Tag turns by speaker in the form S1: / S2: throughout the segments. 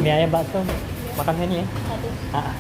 S1: Ini ayam bakso. Makannya ini ya.
S2: Satu.
S1: Ah.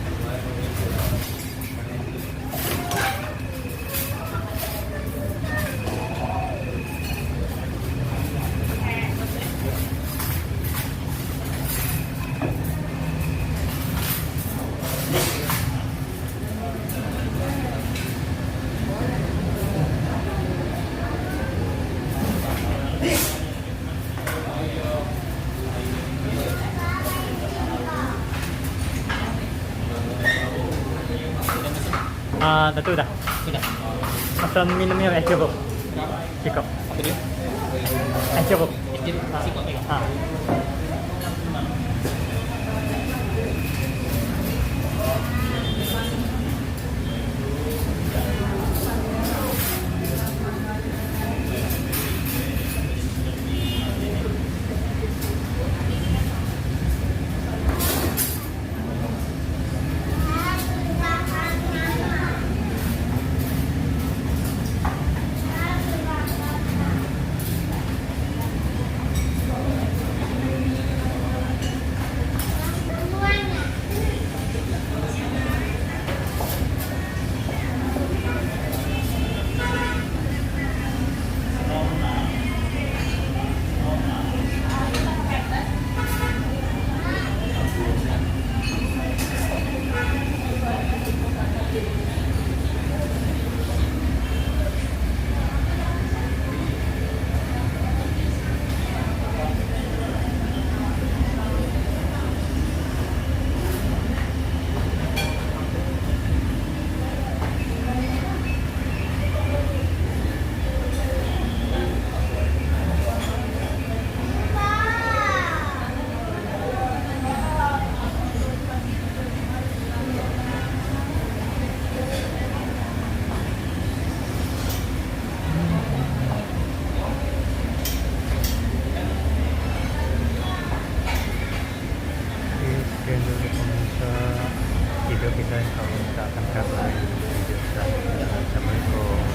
S1: Tentu udah.
S3: Sudah.
S1: Pesan minumnya es jeruk. Cukup.
S3: Apa dia?
S1: Es jeruk.
S3: Izin kasih kok ya.
S1: Ah. Sekian dulu pemirsa video kita, insya Allah kita akan cover di video selanjutnya. Assalamualaikum.